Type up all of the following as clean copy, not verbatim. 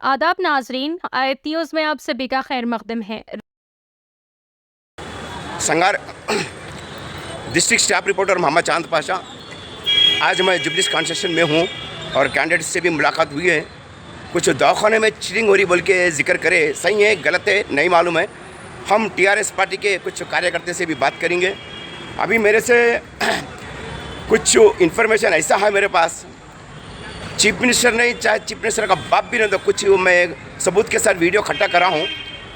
आदाब नाजरीन, आयत न्यूज़ में आप सभी का खैर मकदम है। संगार डिस्ट्रिक्ट स्टाफ रिपोर्टर मोहम्मद चांद पाशा। आज मैं जुबली कॉन्स्टिट्यूशन में हूँ और कैंडिडेट से भी मुलाकात हुई है। कुछ दवाखाने में चीटिंग हो रही बोल के जिक्र करे, सही है गलत है नहीं मालूम है। हम टीआरएस पार्टी के कुछ कार्यकर्ता से भी बात करेंगे। अभी मेरे से कुछ इन्फॉर्मेशन ऐसा है मेरे पास, चीफ मिनिस्टर नहीं, चाहे चीफ मिनिस्टर का बाप भी नहीं, तो कुछ मैं सबूत के साथ वीडियो इकट्ठा करा हूँ।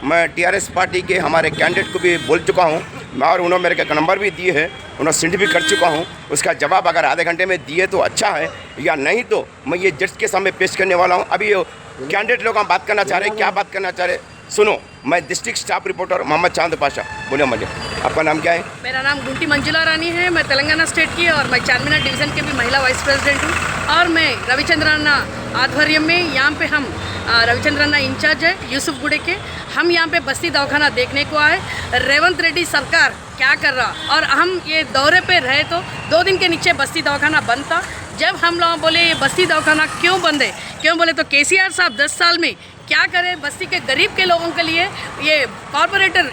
मैं टीआरएस पार्टी के हमारे कैंडिडेट को भी बोल चुका हूँ और उन्होंने मेरे का नंबर भी दिए है, उन्होंने सेंड भी कर चुका हूँ। उसका जवाब अगर आधे घंटे में दिए तो अच्छा है, या नहीं तो मैं ये जज के सामने पेश करने वाला हूँ। अभी कैंडिडेट लोग हम बात करना चाह रहे हैं, क्या बात करना चाह रहे सुनो। मैं डिस्ट्रिक्ट स्टाफ रिपोर्टर मोहम्मद चांद पाशा। बोले मुझे आपका नाम क्या है? मेरा नाम गुंटी मंजुला रानी है। मैं तेलंगाना स्टेट की और मैं चारमीनार डिवीज़न के भी महिला वाइस प्रेसिडेंट हूँ। और मैं रविचंद्र अन्ना आध्वर्य में यहाँ पे हम रविचंद्र अन्ना इंचार्ज है यूसुफ गुड़े के। हम यहाँ पे बस्ती दवाखाना देखने को आए। रेवंत रेड्डी सरकार क्या कर रहा, और हम ये दौरे पे रहे तो 2 दिन के नीचे बस्ती दवाखाना बंद था। जब हम लोग बोले ये बस्ती दवाखाना क्यों बंद है, क्यों बोले तो केसीआर साहब 10 साल में क्या करें बस्ती के गरीब के लोगों के लिए। ये कॉरपोरेटर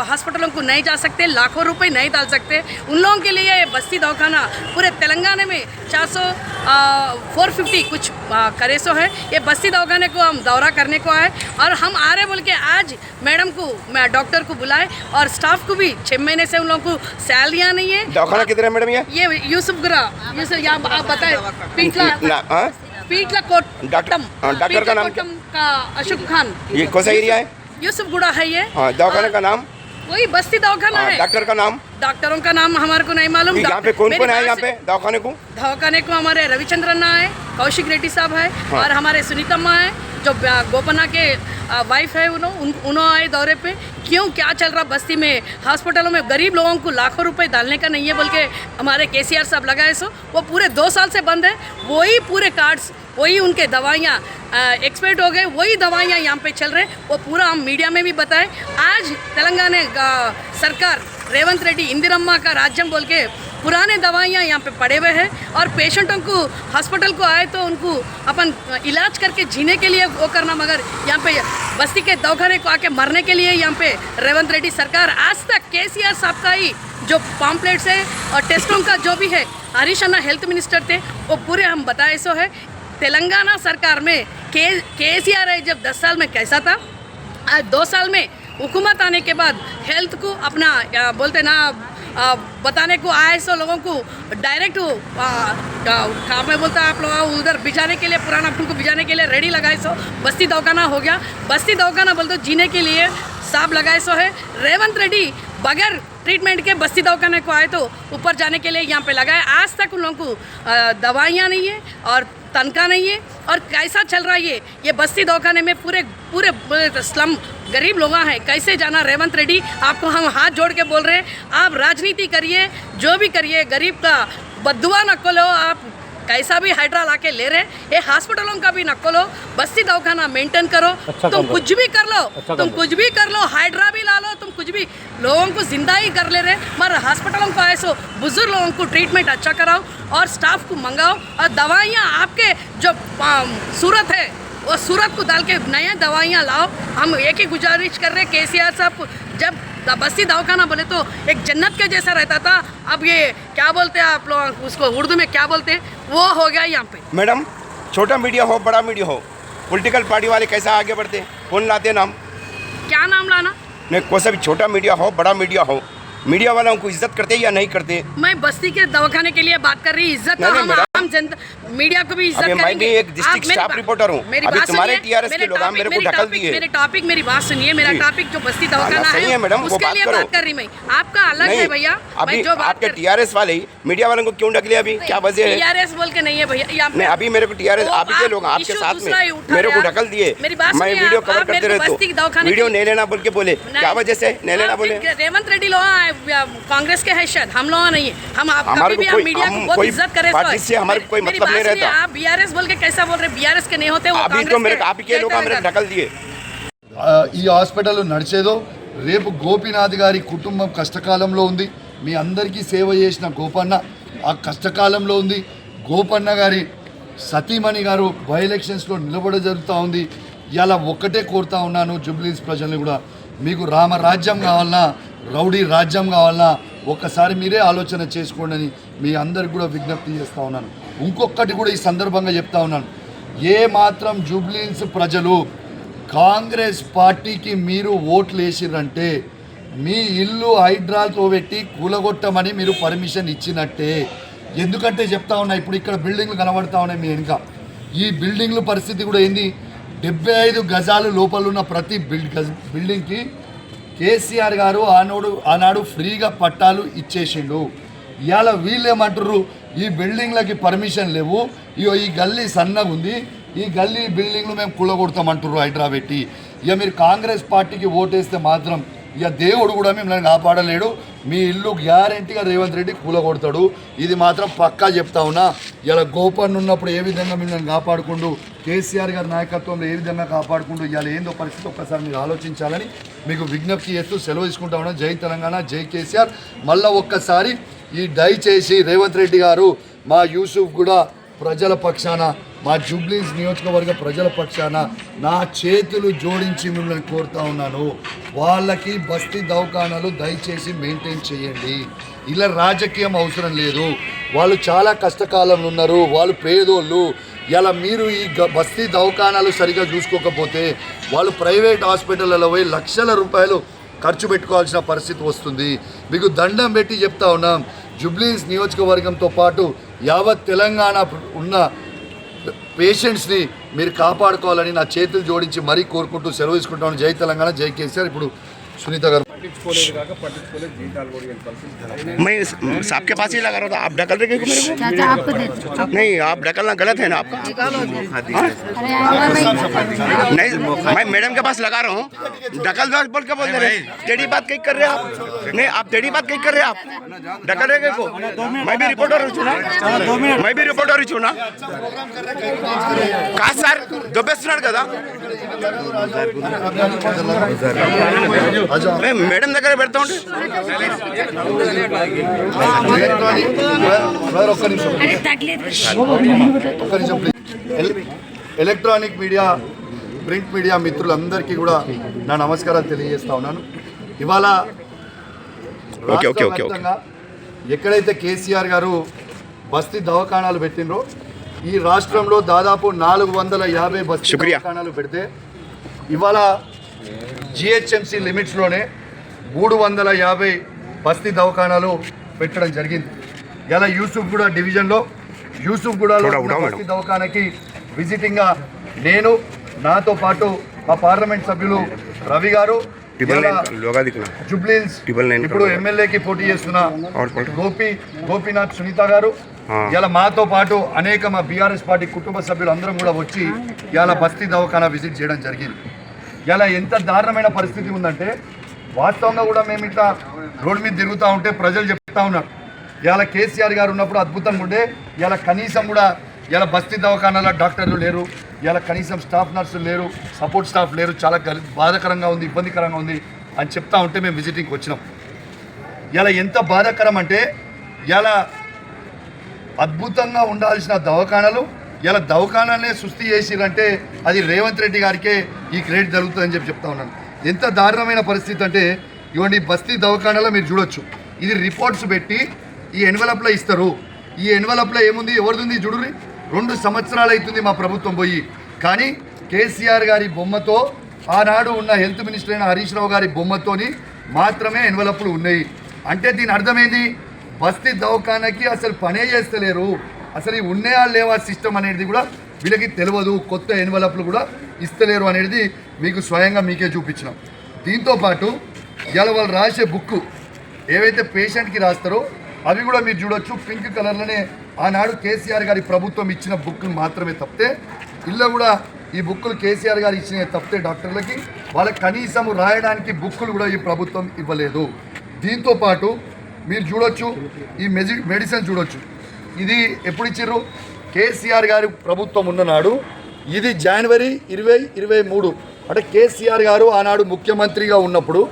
हॉस्पिटलों को नहीं जा सकते, लाखों रुपए नहीं डाल सकते, उन लोगों के लिए ये बस्ती दवाखाना पूरे तेलंगाना में 450 कुछ करेसो है। ये बस्ती दवाखाने को हम दौरा करने को आए और हम आ रहे बोल के आज मैडम को, डॉक्टर को बुलाए और स्टाफ को भी 6 महीने से उन लोगों को सैलरियाँ नहीं है। दवाखाना किधर है मैडम? ये यूसुफगुड़ा, आप बताए पीटला कोट डॉक्टर का नाम का अशोक खान। ये कौन सा एरिया है? यूसुफगुड़ा है ये। दवाखाने का नाम वही बस्ती दवाखाना है। डॉक्टर का नाम? डॉक्टरों का नाम हमारे को नहीं मालूम। यहाँ पे कौन कौन है? यहाँ पे दवाखाने को हमारे रविचंद्र अन्ना है, कौशिक रेड्डी साहब है, और हमारे सुनीतम्मा है जो गोपन्ना के वाइफ है। उन्होंने आए दौरे पे। क्यों क्या चल रहा बस्ती में, हॉस्पिटलों में गरीब लोगों को लाखों रुपए डालने का नहीं है बोल के हमारे केसीआर साहब लगाए। सो वो पूरे 2 साल से बंद है। वही पूरे कार्ड्स, वही उनके दवाइयाँ एक्सपायर्ड हो गए, वही दवाइयाँ यहाँ पे चल रहे। वो पूरा हम मीडिया में भी बताएं। आज तेलंगाना सरकार रेवंत रेड्डी इंदिरम्मा का राज्यम बोल के पुराने दवाइयाँ यहाँ पे पड़े हुए हैं और पेशेंटों को हॉस्पिटल को आए तो उनको अपन इलाज करके जीने के लिए वो करना, मगर यहाँ पे बस्ती के दवाखाने को आके मरने के लिए यहाँ पे रेवंत रेड्डी सरकार आज तक केसीआर साहब का ही जो पॉम्पलेट्स है और टेस्टों का जो भी है, हरीश अन्ना हेल्थ मिनिस्टर थे, वो पूरे हम बताए सो है। तेलंगाना सरकार में केसीआर है जब 10 साल में कैसा था, आज 2 साल में हुकूमत आने के बाद हेल्थ को अपना बोलते ना बताने को आए सो लोगों को डायरेक्ट कहाँ में बोलता आप लोग उधर भिजाने के लिए, पुराना फूल को भिजाने के लिए रेडी लगाए सो बस्ती दवाखाना हो गया। बस्ती दवाखाना बोलते जीने के लिए साहब लगाए सो है। रेवंत रेड्डी बगैर ट्रीटमेंट के बस्ती दवाखाने को आए तो ऊपर जाने के लिए यहाँ पे लगाए। आज तक उन लोगों को दवाइयाँ नहीं है और तनख्वाह नहीं है। और कैसा चल रहा है ये बस्ती दवाखाने में पूरे स्लम गरीब लोग हैं, कैसे जाना? रेवंत रेड्डी आपको हम हाथ जोड़ के बोल रहे हैं, आप राजनीति करिए, जो भी करिए, गरीब का बद्दुआ न लो। आप कैसा भी हाइड्रा ला के ले रहे, ये हॉस्पिटलों का भी नक्को लो, बस्ती दवाखाना मेंटेन करो। तुम कुछ भी कर लो, तुम कुछ भी कर लो, हाइड्रा भी ला लो, तुम कुछ भी, लोगों को जिंदा ही कर ले रहे। मगर हॉस्पिटलों को ऐसो बुजुर्ग लोगों को ट्रीटमेंट अच्छा कराओ और स्टाफ को मंगाओ और दवाइयाँ आपके जो सूरत है वो सूरत को डाल के नया दवाइयाँ लाओ। हम एक ही गुजारिश कर रहे केसीआर साहब को, जब बस्ती दवाखाना बोले तो एक जन्नत के जैसा रहता था, अब ये क्या बोलते हैं आप लोग उसको उर्दू में क्या बोलते हैं, वो हो गया यहाँ पे। मैडम, छोटा मीडिया हो बड़ा मीडिया हो, पॉलिटिकल पार्टी वाले कैसा आगे बढ़ते हैं? कौन लाते नाम? क्या नाम लाना? नहीं, कोई सा भी छोटा मीडिया हो बड़ा मीडिया हो, मीडिया वालों को इज्जत करते या नहीं करते? मैं बस्ती के दवाखाने के लिए बात कर रही, इज्जत हम जनता मीडिया को भी इज्जत करेंगे। मैं भी एक डिस्ट्रिक्ट स्टाफ रिपोर्टर हूँ। अभी तुम्हारे टीआरएस के लोग मेरे को ढकल दिए। मेरे टॉपिक मेरी बात सुनिए। मेरा टॉपिक जो बस्ती दवाखाना है मैडम, उसके लिए बात कर रही मैं। आपका अलग है भैया। अभी आपके टीआरएस वाले मीडिया वालों को क्यों ढक लिया? अभी क्या वजह है? टीआरएस बोल के नहीं है भैया। नहीं, अभी मेरे को टीआरएस आप के लोग आपके साथ में मेरे को ढकल दिए। मैं वीडियो कवर करते रहता हूँ, वीडियो नहीं लेना बोल के बोले, क्या वजह से नहीं लेना बोले? रेवंत रेड्डी लोग कांग्रेस के है, शायद हम लोग नहीं है। हम कभी भी मीडिया को बहुत इज्जत करे, हमारे कोई मतलब नहीं रहता। आप बीआरएस बोल के कैसा बोल रहे? बीआरएस के नहीं होते वो, अभी तो मेरे आप के लोग मेरे ढकल दिए। ఈ హాస్పిటల్ నడిచేదో రేపు గోపీనాథ్ గారి కుటుంబం కష్టకాలంలో ఉంది. మీ అందరికీ సేవ చేసిన గోపన్న ఆ కష్టకాలంలో ఉంది. గోపన్న గారి సతీమణి గారు బై ఎలక్షన్స్లో నిలబడ జరుగుతూ ఉంది. ఇలా ఒక్కటే కోరుతా ఉన్నాను జూబ్లీహిల్స్ ప్రజల్ని కూడా, మీకు రామరాజ్యం కావాలన్నా రౌడీ రాజ్యం కావాలన్నా ఒక్కసారి మీరే ఆలోచన చేసుకోండి అని మీ అందరికి కూడా విజ్ఞప్తి చేస్తూ ఉన్నాను. ఇంకొకటి కూడా ఈ సందర్భంగా చెప్తా ఉన్నాను, ఏ మాత్రం జూబ్లీహిల్స్ ప్రజలు కాంగ్రెస్ పార్టీకి మీరు ఓట్లు వేసిరంటే మీ ఇల్లు హైడ్రాల్తో పెట్టి కూలగొట్టమని మీరు పర్మిషన్ ఇచ్చినట్టే. ఎందుకంటే చెప్తా ఉన్నా, ఇప్పుడు ఇక్కడ బిల్డింగ్లు కనబడతా ఉన్నాయి మీ వెనుక, ఈ బిల్డింగ్ల పరిస్థితి కూడా ఏంది, 75 గజాలు లోపల ఉన్న ప్రతి బిల్డింగ్కి కేసీఆర్ గారు ఆనాడు ఫ్రీగా పట్టాలు ఇచ్చేసిండు. ఇవాళ వీళ్ళేమంటారు, ఈ బిల్డింగ్లకి పర్మిషన్ లేవు, ఈ గల్లీ సన్నగా ఉంది, ఈ గల్లీ బిల్డింగ్లు మేము కూలగొడతామంటారు హైడ్రా పెట్టి. ఇక మీరు కాంగ్రెస్ పార్టీకి ఓటేస్తే మాత్రం ఇక దేవుడు కూడా మిమ్మల్ని కాపాడలేడు, మీ ఇల్లు గ్యారెంటీగా రేవంత్ రెడ్డి కూలగొడతాడు. ఇది మాత్రం పక్కా చెప్తా ఉన్నా. ఇలా గోపన్ ఉన్నప్పుడు ఏ విధంగా మిమ్మల్ని కాపాడుకుంటూ, కేసీఆర్ గారి నాయకత్వంలో ఏ విధంగా కాపాడుకుంటూ ఇవాళ ఏందో పరిస్థితి ఒక్కసారి మీరు ఆలోచించాలని మీకు విజ్ఞప్తి చేస్తూ సెలవు తీసుకుంటా ఉన్నా. జై తెలంగాణ, జై కేసీఆర్. మళ్ళీ ఒక్కసారి ఈ దయచేసి రేవంత్ రెడ్డి గారు మా యూసుఫ్ కూడా ప్రజల పక్షాన, మా జూబ్లీహిల్స్ నియోజకవర్గ ప్రజల పక్షాన నా చేతులు జోడించి మిమ్మల్ని కోరుతా ఉన్నాను, వాళ్ళకి బస్తీ దవాఖానాలు దయచేసి మెయింటైన్ చేయండి. ఇలా రాజకీయం అవసరం లేదు, వాళ్ళు చాలా కష్టకాలంలో ఉన్నారు, వాళ్ళు పేదోళ్ళు. ఇలా మీరు ఈ బస్తీ దవాఖానాలు సరిగా చూసుకోకపోతే వాళ్ళు ప్రైవేట్ హాస్పిటల్లో పోయి లక్షల రూపాయలు ఖర్చు పెట్టుకోవాల్సిన పరిస్థితి వస్తుంది. మీకు దండం పెట్టి చెప్తా ఉన్నాం, జూబ్లీహిల్స్ నియోజకవర్గంతో పాటు యావత్ తెలంగాణ ఉన్న పేషెంట్స్ని మీరు కాపాడుకోవాలని నా చేతులు జోడించి మరీ కోరుకుంటూ సెలవు తీసుకుంటాను. జై తెలంగాణ, జై కేసీఆర్. ఇప్పుడు సునీత గారు. मैं साहब के पास ही लगा रहा था, आप ढकल रहे मेरे को? नहीं, आप ढकलना गलत है ना आपका। नहीं, मैं मैडम के पास लगा रहा हूँ, ढकल दो बोल के बोल रहे हैं, टेढ़ी बात कहीं कर रहे हैं आप। नहीं, आप टेढ़ी बात कहीं कर रहे हैं आप, ढकल रहे को। मैं भी रिपोर्टर हूँ ना, मैं भी रिपोर्टर हूँ ना। का सर दोबेస్తున్నాడు కదా, మేడం దగ్గర పెడతా ఉంటే ఎలక్ట్రానిక్ మీడియా, ప్రింట్ మీడియా మిత్రులందరికీ కూడా నా నమస్కారాలు తెలియజేస్తా ఉన్నాను. ఇవాళ రాష్ట్రవ్యాప్తంగా ఎక్కడైతే కేసీఆర్ గారు బస్తీ దవాఖానాలు పెట్టినరో ఈ రాష్ట్రంలో దాదాపు 450 బస్తీ దవాఖానాలు పెడితే ఇవాళ జిహెచ్ఎంసీ లిమిట్స్లోనే 350 బస్తీ దవాఖానాలు పెట్టడం జరిగింది. ఇలా యూసుఫ్గూడ డివిజన్లో యూసుఫ్గూడలో బస్తీ దవాఖానాకి విజిటింగ్గా నేను, నాతో పాటు మా పార్లమెంట్ సభ్యులు రవి గారు, జూబ్లీహిల్స్ ఇప్పుడు ఎమ్మెల్యేకి పోటీ చేస్తున్న గోపీనాథ్ సునీత గారు, ఇలా మాతో పాటు అనేక మా బీఆర్ఎస్ పార్టీ కుటుంబ సభ్యులు అందరం కూడా వచ్చి ఇలా బస్తీ దవాఖానా విజిట్ చేయడం జరిగింది. ఇలా ఎంత దారుణమైన పరిస్థితి ఉందంటే వాస్తవంగా కూడా మేము ఇట్లా రోడ్డు మీద తిరుగుతూ ఉంటే ప్రజలు చెప్తా ఉన్నారు, ఇలా కేసీఆర్ గారు ఉన్నప్పుడు అద్భుతంగా ఉండే, ఇలా కనీసం కూడా ఇలా బస్తీ దవాఖానాలో డాక్టర్లు లేరు, ఇలా కనీసం స్టాఫ్ నర్సులు లేరు, సపోర్ట్ స్టాఫ్ లేరు, చాలా బాధాకరంగా ఉంది, ఇబ్బందికరంగా ఉంది అని చెప్తా ఉంటే మేము విజిటింగ్కి వచ్చినాం. ఇలా ఎంత బాధాకరం అంటే ఇలా అద్భుతంగా ఉండాల్సిన దవాఖానాలు ఇలా దవాఖానాలనే సుస్థి చేసిరంటే అది రేవంత్ రెడ్డి గారికే ఈ క్రెడిట్ జరుగుతుందని చెప్తా ఉన్నాను. ఎంత దారుణమైన పరిస్థితి అంటే ఇవన్నీ బస్తీ దవాఖానాలో మీరు చూడొచ్చు, ఇది రిపోర్ట్స్ పెట్టి ఈ ఎన్వలప్లో ఇస్తారు. ఈ ఎన్వలప్లో ఏముంది, ఎవరిది చూడుర్రి, 2 సంవత్సరాలు అవుతుంది మా ప్రభుత్వం పోయి, కానీ కేసీఆర్ గారి బొమ్మతో ఆనాడు ఉన్న హెల్త్ మినిస్టర్ అయిన హరీష్ రావు గారి బొమ్మతోని మాత్రమే ఎన్వలప్లు ఉన్నాయి. అంటే దీని అర్థమైంది, బస్తీ దవాఖానాకి అసలు పనే చేస్తలేరు, అసలు ఈ ఉన్నాయా లేవా సిస్టమ్ అనేది కూడా వీళ్ళకి తెలియదు, కొత్త ఎన్వలప్లు కూడా ఇస్తలేరు అనేది మీకు స్వయంగా మీకే చూపించినాం. దీంతోపాటు ఇవాళ వాళ్ళు రాసే బుక్ ఏవైతే పేషెంట్కి రాస్తారో అవి కూడా మీరు చూడొచ్చు, పింక్ కలర్లోనే ఆనాడు కేసీఆర్ గారి ప్రభుత్వం ఇచ్చిన బుక్లు మాత్రమే తప్పితే ఇళ్ళ కూడా ఈ బుక్కులు కేసీఆర్ గారు ఇచ్చిన తప్పితే డాక్టర్లకి వాళ్ళకి కనీసం రాయడానికి బుక్కులు కూడా ఈ ప్రభుత్వం ఇవ్వలేదు. దీంతోపాటు మీరు చూడొచ్చు ఈ మెడిసిన్ చూడొచ్చు, ఇది ఎప్పుడు ఇచ్చారు, కేసీఆర్ గారి ప్రభుత్వం ఉన్ననాడు, ఇది జనవరి 2023 అంటే కేసీఆర్ గారు ఆనాడు ముఖ్యమంత్రిగా ఉన్నప్పుడు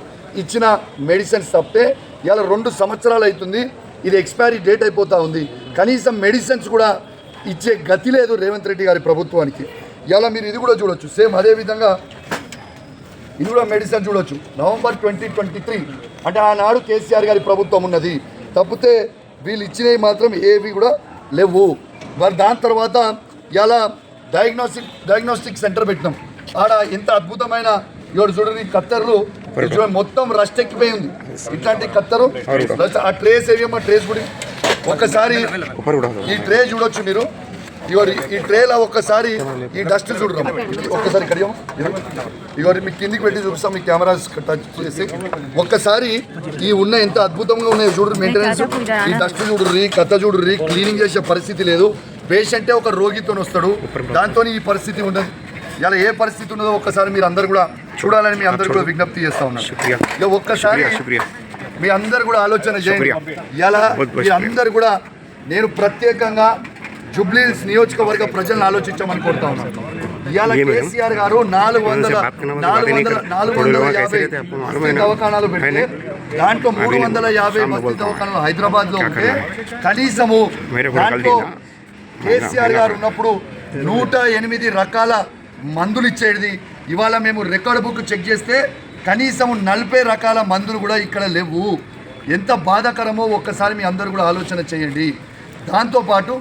ఇచ్చిన మెడిసిన్స్ తప్పితే ఇలా 2 సంవత్సరాలు అవుతుంది, ఇది ఎక్స్పైరీ డేట్ అయిపోతూ ఉంది, కనీసం మెడిసిన్స్ కూడా ఇచ్చే గతి లేదు రేవంత్ రెడ్డి గారి ప్రభుత్వానికి. ఇలా మీరు ఇది కూడా చూడొచ్చు సేమ్ అదే విధంగా ఇది కూడా మెడిసిన్ చూడొచ్చు నవంబర్ 2023 అంటే ఆనాడు కేసీఆర్ గారి ప్రభుత్వం ఉన్నది తప్పితే వీళ్ళు ఇచ్చినవి మాత్రం ఏవి కూడా లేవు. మరి దాని తర్వాత ఇలా డయాగ్నోస్టిక్ సెంటర్ పెట్టినాం. ఆడ ఎంత అద్భుతమైన ఇవాడు చూడండి కత్తర్లు మొత్తం రస్ట్ ఎక్కిపోయి ఉంది. ఇట్లాంటి కత్తరు ఆ ట్రేస్ ఏమో ట్రేస్ కూడా ఒక్కసారి ఈ ట్రే చూడొచ్చు మీరు. ఈ ట్రేలో ఒక్కసారి ఈ డస్ట్ చూడడం ఒక్కసారి కడియం ఇవాళ మీకు కిందికి పెట్టి చూపిస్తాం మీ కెమెరాస్ టచ్ చేసి ఒక్కసారి ఈ ఉన్న ఎంత అద్భుతంగా ఉన్నాయి చూడరు మెయింటెనెన్స్. ఈ డస్ట్ చూడర్రి కథ చూడర్రి క్లీనింగ్ చేసే పరిస్థితి లేదు. పేషెంటే ఒక రోగితో వస్తాడు దాంతో ఈ పరిస్థితి ఉండదు. ఇలా ఏ పరిస్థితి ఉన్నదో ఒక్కసారి మీరు అందరు కూడా చూడాలని మీ అందరు కూడా విజ్ఞప్తి చేస్తా ఉన్నారు. ఇక ఒక్కసారి మీ అందరు కూడా ఆలోచన చేయండి. ఇలా మీ అందరు కూడా నేను ప్రత్యేకంగా జూబ్లీహిల్స్ నియోజకవర్గ ప్రజలను ఆలోచించమని కోరుతా ఉన్నాను. ఇవాళ కేసీఆర్ గారు 450 దవాఖానాలు పెడితే దాంట్లో 350 బస్తీ దవాఖానాలు హైదరాబాద్లో ఉంటే కనీసము దాంట్లో కేసీఆర్ గారు ఉన్నప్పుడు 108 రకాల మందులు ఇచ్చేది. ఇవాళ మేము రికార్డ్ బుక్ చెక్ చేస్తే కనీసం 40 రకాల మందులు కూడా ఇక్కడ లేవు. ఎంత బాధాకరమో ఒక్కసారి మీ అందరూ కూడా ఆలోచన చేయండి. దాంతోపాటు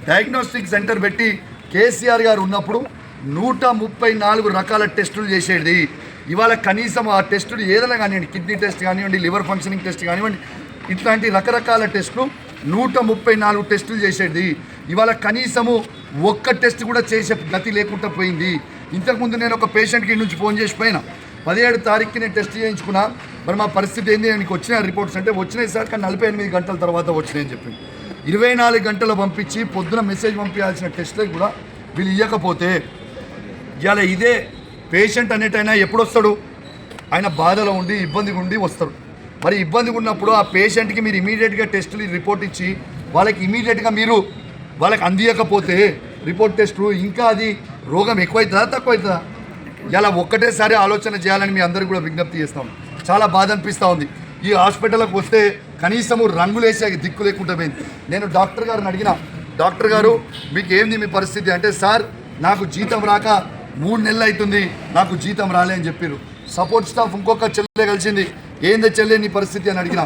డయాగ్నోస్టిక్ సెంటర్ పెట్టి కేసీఆర్ గారు ఉన్నప్పుడు 134 రకాల టెస్టులు చేసేది. ఇవాళ కనీసం ఆ టెస్టులు ఏదైనా కానివ్వండి, కిడ్నీ టెస్ట్ కానివ్వండి, లివర్ ఫంక్షనింగ్ టెస్ట్ కానివ్వండి, ఇట్లాంటి రకరకాల టెస్టులు 134 టెస్టులు చేసేది. ఇవాళ కనీసము ఒక్క టెస్ట్ కూడా చేసే గతి లేకుండా పోయింది. ఇంతకుముందు నేను ఒక పేషెంట్కి నుంచి ఫోన్ చేసిపోయినా 17 తారీఖుకి నేను టెస్ట్ చేయించుకున్నా. మరి మా పరిస్థితి ఏంది, నీకు వచ్చిన రిపోర్ట్స్ అంటే వచ్చినాయి సార్ కానీ 48 గంటల తర్వాత వచ్చినాయని చెప్పి 24 గంటలు పంపించి పొద్దున మెసేజ్ పంపించాల్సిన టెస్ట్లకు కూడా వీళ్ళు ఇవ్వకపోతే ఇవాళ ఇదే పేషెంట్ అనేటైనా ఎప్పుడు వస్తాడు, ఆయన బాధలో ఉండి ఇబ్బందిగా ఉండి వస్తాడు. మరి ఇబ్బందిగా ఉన్నప్పుడు ఆ పేషెంట్కి మీరు ఇమీడియట్గా టెస్టులు రిపోర్ట్ ఇచ్చి వాళ్ళకి ఇమీడియట్గా మీరు వాళ్ళకి అందియకపోతే రిపోర్ట్ టెస్టులు ఇంకా అది రోగం ఎక్కువవుతుందా తక్కువవుతుందా? ఇలా ఒక్కటేసారి ఆలోచన చేయాలని మీ అందరికీ కూడా విజ్ఞప్తి చేస్తాం. చాలా బాధ అనిపిస్తూ ఉంది. ఈ హాస్పిటల్కి వస్తే కనీసము రంగులేసే దిక్కు లేకుండా పోయింది. నేను డాక్టర్ గారిని అడిగిన, డాక్టర్ గారు మీకు ఏంది మీ పరిస్థితి అంటే, సార్ నాకు జీతం రాక 3 నెలలు అవుతుంది, నాకు జీతం రాలే అని చెప్పారు. సపోర్ట్ స్టాఫ్ ఇంకొక చెల్లె కలిసింది, ఏంది చెల్లె నీ పరిస్థితి అని అడిగిన.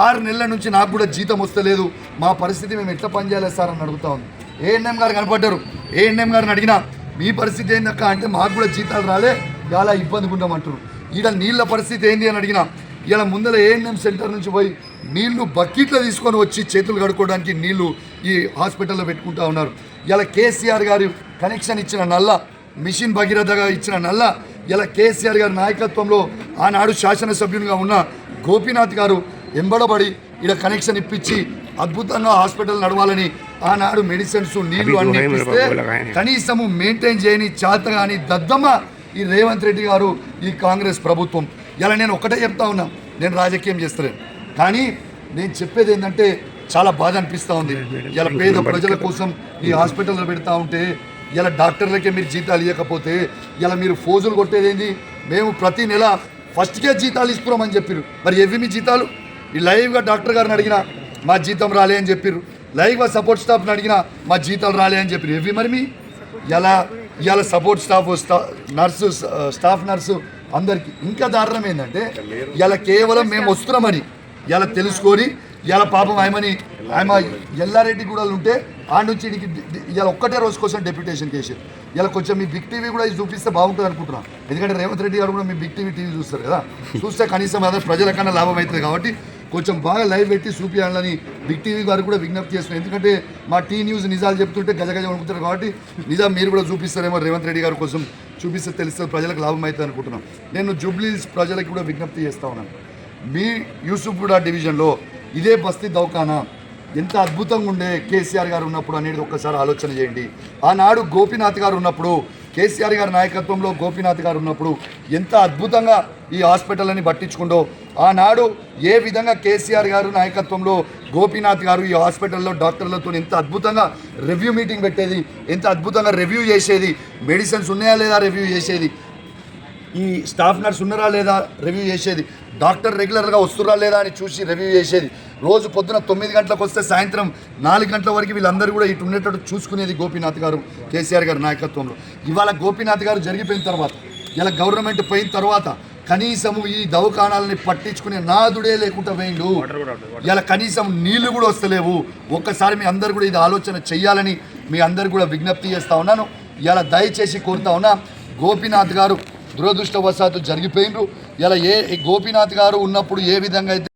6 నెలల నుంచి నాకు కూడా జీతం వస్తలేదు, మా పరిస్థితి మేము ఎట్లా పని చేయాలి సార్ అని అడుగుతా ఉంది. ఏఎన్ఎం గారు కనపడ్డారు, ఏఎన్ఎం గారిని అడిగిన మీ పరిస్థితి ఏందక్క అంటే మాకు కూడా జీతాలు రాలే చాలా ఇబ్బందిగా ఉండమంటారు. ఈడ నీళ్ళ పరిస్థితి ఏంది అని అడిగిన. ఇలా ముందర ఏఎన్ఎం సెంటర్ నుంచి పోయి నీళ్లు బకెట్లో తీసుకొని వచ్చి చేతులు కడుక్కోవడానికి నీళ్లు ఈ హాస్పిటల్లో పెట్టుకుంటా ఉన్నారు. ఇలా కేసీఆర్ గారు కనెక్షన్ ఇచ్చిన నల్ల మిషన్ భగీరథగా ఇచ్చిన నల్ల ఇలా కేసీఆర్ గారి నాయకత్వంలో ఆనాడు శాసనసభ్యునిగా ఉన్న గోపీనాథ్ గారు ఎంబడబడి ఇలా కనెక్షన్ ఇప్పించి అద్భుతంగా హాస్పిటల్ నడవాలని ఆనాడు మెడిసిన్స్ నీళ్లు అన్ని ఇప్పిస్తే కనీసము మెయింటైన్ చేయని చేత కానీ దద్దమ్మ ఈ రేవంత్ రెడ్డి గారు ఈ కాంగ్రెస్ ప్రభుత్వం. ఇలా నేను ఒకటే చెప్తా ఉన్నా, నేను రాజకీయం చేస్తలేను కానీ నేను చెప్పేది ఏంటంటే చాలా బాధ అనిపిస్తూ ఉంది. ఇలా పేద ప్రజల కోసం ఈ హాస్పిటల్లో పెడతా ఉంటే ఇలా డాక్టర్లకే మీరు జీతాలు ఇవ్వకపోతే ఇలా మీరు ఫోజులు కొట్టేదేంది? మేము ప్రతి నెల ఫస్ట్కే జీతాలు ఇస్తున్నామని చెప్పారు. మరి ఎవి మీ జీతాలు? ఈ లైవ్గా డాక్టర్ గారిని అడిగినా మా జీతం రాలే అని చెప్పారు, లైవ్గా సపోర్ట్ స్టాఫ్ని అడిగినా మా జీతాలు రాలే అని చెప్పారు. ఎవి మరి మీ ఇలా support staff nurse staff nurse అందరికీ ఇంకా దారుణం ఏంటంటే ఇలా కేవలం మేము వస్తున్నామని ఇలా తెలుసుకొని ఇలా పాపం ఆమె ఎల్లారెడ్డి కూడా ఉంటే ఆ నుంచి ఇలా ఒక్కటే రోజు కోసం డెప్యుటేషన్ చేసారు. ఇలా కొంచెం మీ బిగ్ టీవీ కూడా చూపిస్తే బాగుంటుంది అనుకుంటున్నాను. ఎందుకంటే రేవంత్ రెడ్డి గారు కూడా మీ బిగ్ టీవీ చూస్తారు కదా, చూస్తే కనీసం అదే ప్రజలకన్నా లాభం అవుతుంది కాబట్టి కొంచెం బాగా లైవ్ పెట్టి చూపించాలని బిగ్ టీవీ గారు కూడా విజ్ఞప్తి చేస్తున్నాను. ఎందుకంటే మా టీ న్యూస్ నిజాలు చెప్తుంటే గజగజ వణుకుతారు కాబట్టి నిజాం మీరు కూడా చూపిస్తారేమో రేవంత్ రెడ్డి గారి కోసం చూపిస్తే తెలుస్తుంది, ప్రజలకు లాభం అవుతుంది అనుకుంటున్నాం. నేను జూబ్లీహిల్స్ ప్రజలకు కూడా విజ్ఞప్తి చేస్తూ ఉన్నాను, మీ యూసుఫ్గూడ డివిజన్లో ఇదే బస్తీ దవాఖానా ఎంత అద్భుతంగా ఉండే కేసీఆర్ గారు ఉన్నప్పుడు అనేది ఒక్కసారి ఆలోచన చేయండి. ఆనాడు గోపీనాథ్ గారు ఉన్నప్పుడు, కేసీఆర్ గారి నాయకత్వంలో గోపీనాథ్ గారు ఉన్నప్పుడు ఎంత అద్భుతంగా ఈ హాస్పిటల్ని పట్టించుకుంటో, ఆనాడు ఏ విధంగా కేసీఆర్ గారు నాయకత్వంలో గోపీనాథ్ గారు ఈ హాస్పిటల్లో డాక్టర్లతో ఎంత అద్భుతంగా రివ్యూ మీటింగ్ పెట్టేది, ఎంత అద్భుతంగా రివ్యూ చేసేది, మెడిసిన్స్ ఉన్నాయా లేదా రివ్యూ చేసేది, ఈ స్టాఫ్ నర్స్ ఉన్నారా లేదా రివ్యూ చేసేది, డాక్టర్ రెగ్యులర్గా వస్తురా లేదా అని చూసి రివ్యూ చేసేది. రోజు పొద్దున 9 గంటలకు వస్తే సాయంత్రం 4 గంటల వరకు వీళ్ళందరూ కూడా ఇటు ఉండేటట్టు చూసుకునేది గోపీనాథ్ గారు, కేసీఆర్ గారి నాయకత్వంలో. ఇవాళ గోపీనాథ్ గారు జరిగిపోయిన తర్వాత, ఇలా గవర్నమెంట్ పోయిన తర్వాత కనీసము ఈ దవాఖానాలని పట్టించుకునే నాదుడే లేకుండా పోయిండు. ఇలా కనీసం నీళ్లు కూడా వస్తలేవు. ఒక్కసారి మీ అందరు కూడా ఇది ఆలోచన చెయ్యాలని మీ అందరు కూడా విజ్ఞప్తి చేస్తూ ఉన్నాను. ఇలా దయచేసి కోరుతా ఉన్నా, గోపీనాథ్ గారు దురదృష్టవశాత్తు జరిగిపోయినరు. ఇలా గోపీనాథ్ గారు ఉన్నప్పుడు ఏ విధంగా అయితే